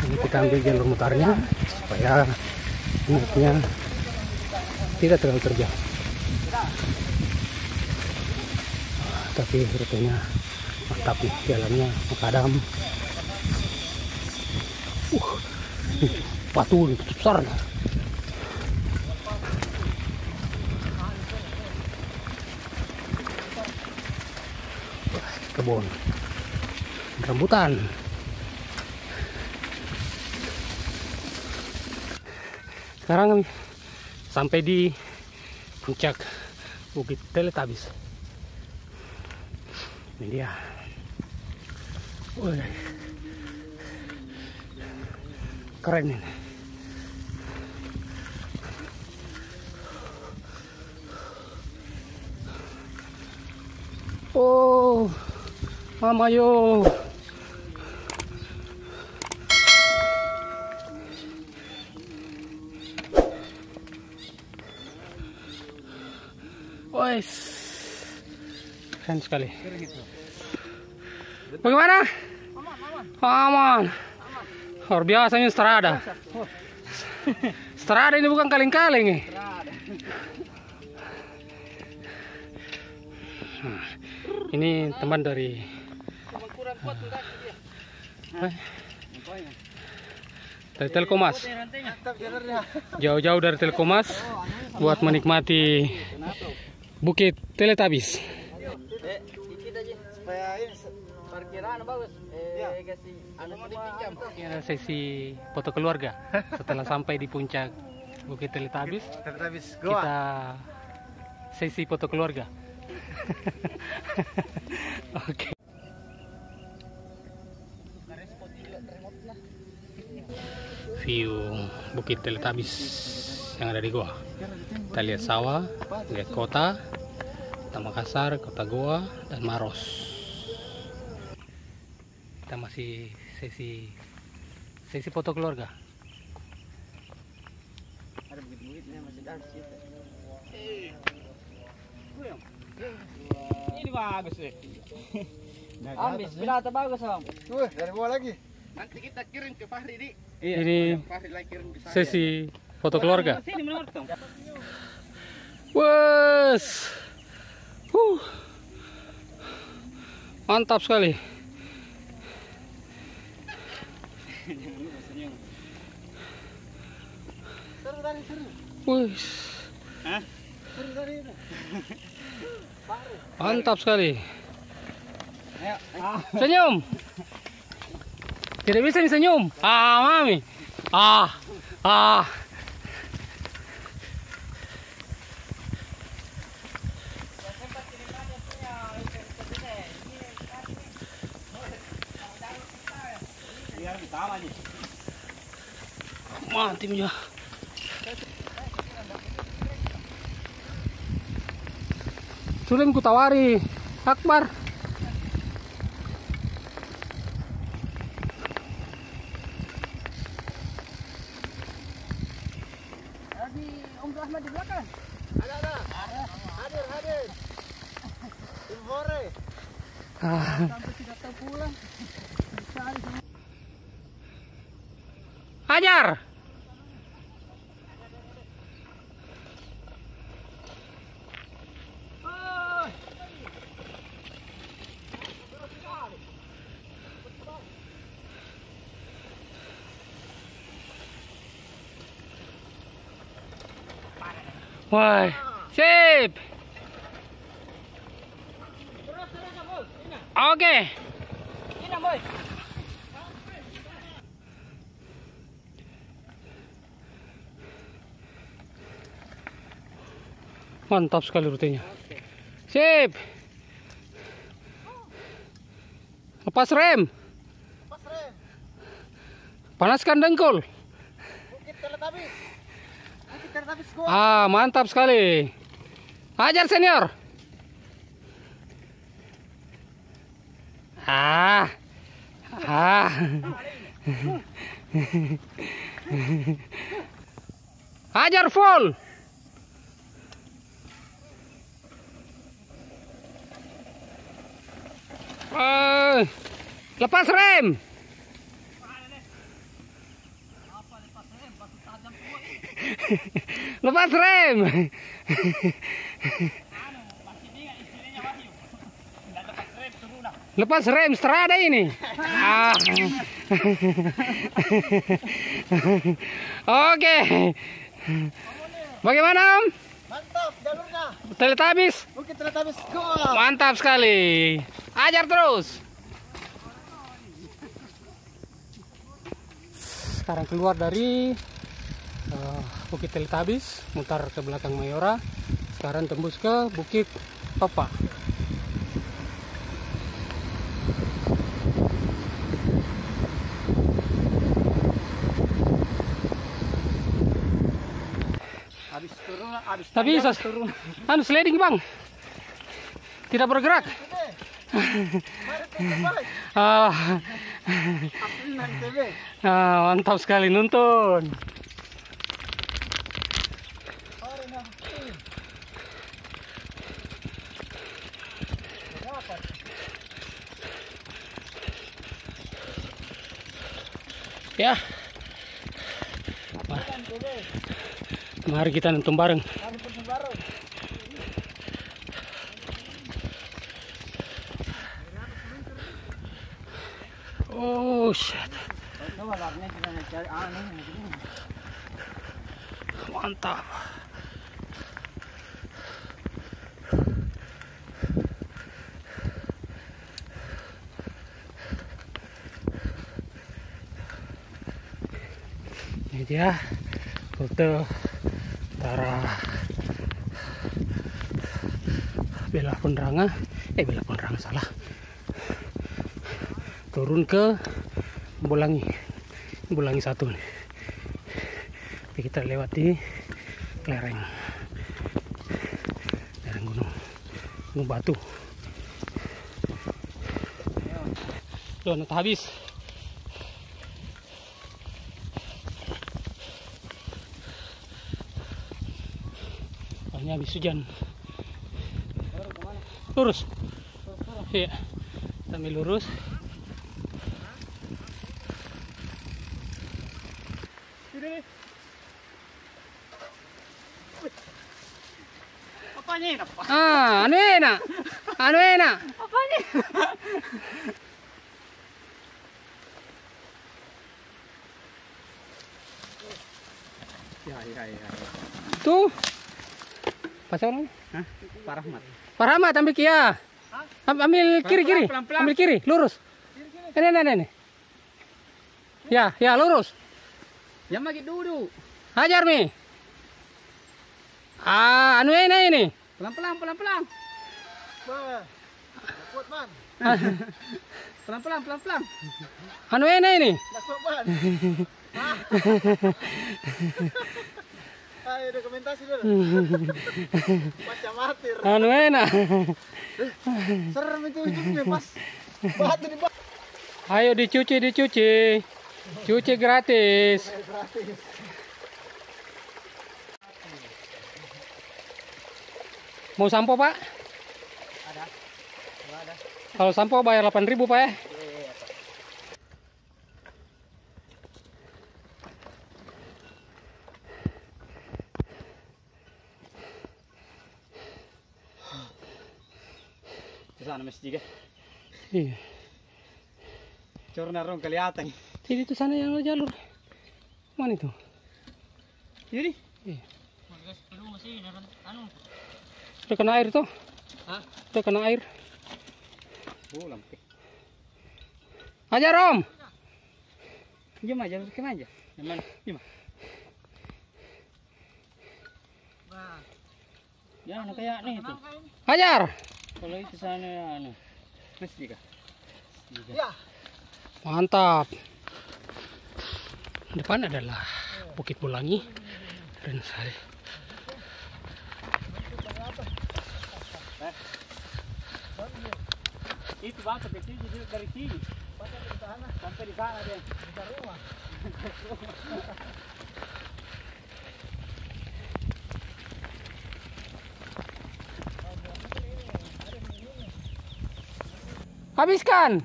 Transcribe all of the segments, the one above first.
Ini kita ambil jalur mutarnya supaya minatnya tidak terlalu terjal. Tapi rutenya mantap nih, jalannya makadam. Batu ini besar. Kebun rambutan. Sekarang kami sampai di puncak Bukit Teletabis. Ini dia. Wih. Keren ini. Oh, mama yo. Wes, keren sekali. Bagaimana? Aman. Luar biasanya Strada. Strada ini bukan kaleng-kaleng nih. Ini teman dari Telkomas. Jauh-jauh dari Telkomas buat menikmati Bukit Teletabis. Ini ada sesi foto keluarga setelah sampai di puncak Bukit Teletabis. Kita sesi foto keluarga. Oke. View Bukit Teletabis yang ada di Goa. Kita lihat sawah, lihat kota, Kota Makassar, Kota Goa, dan Maros. Kita masih sesi foto keluarga. Ada bukit-bukitnya masih dahsyat. Ini bagus sih. Ambis, binata bagus Om. Tuh, dari bawah lagi. Nanti kita kirim ke Fahri di. Ini sesi foto keluarga. Wes, mantap sekali. Wes, mantap sekali. Senyum. Tidak bisa nih senyum. Mami. Mantap ya. Sudah ku tawari, Akbar. Om Rahmat di belakang. Ada. Hadir. Tim Hore. Sampai tidak tahu pulang. Hajar. Wah, sip. Oke. Mantap sekali rutenya. Sip. Lepas rem. Panaskan dengkul. Bukit Teletabis. Mantap sekali. Hajar senior. Hajar full. Lepas rem. Lepas rem. Lepas rem strada ini. Oke. Bagaimana Om? Mantap jalurnya. Teletubbies. Bukit Teletubbies. Go. Mantap sekali. Ajar terus. Sekarang keluar dari Bukit Teletubbies, mutar ke belakang Mayora. Sekarang tembus ke Bukit Topa. Habis turun, habis Tapi bisa anu sliding bang, tidak bergerak. Mantap sekali nuntun. Ya, mari kita nonton bareng. Oh shit, mantap. Ini dia rute antara Bela Penerangan, Bela Penerangan salah, turun ke Bolangi 1 nih. Jadi kita lewat di lereng gunung batu. Tuh nanti habis. Soalnya habis hujan. Lurus. Iya. Sambil lurus. Apanya ini? Anu enak. Anu enak. Apanya? Ya. Tuh. Pasangan. Hah? Pak Rahmat. Pak Rahmat ambil kia. Ambil kiri. Pelan-pelan. Ambil kiri, lurus. Ini. Ya, lurus. Ya magi dulu. Hajar Mi. Anu enak ini. Pelan-pelan. Kuat man. Pelan-pelan. Anu enak ini. Kuat man. Ayo dokumentasi dulu. Macam amatir. Anu enak. Serem itu hidupnya pas. Batu di bawah. Ayo dicuci. Cuci gratis. Gratis. Mau sampo Pak? Ada. Kalau sampo bayar 8.000 Pak ya? Di sana masjid. Iya. Corona rong kelihatan. Jadi itu sana yang jalur. Mana itu? Ini? Iya. Udah kena air tuh? Hah? Udah kena air. Oh, lampe. Ajar Om. Diam aja. Yang mana? Diam. Ya, anu kayak nih itu. Ajar. Kalau itu sana anu. Masjid kah? Ya. Mantap. Depan adalah Bukit Bolangi. Keren sekali. Itu bangsa kecil dari sini. Sampai di sana dia. Di rumah. Habiskan.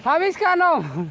Habiskan om.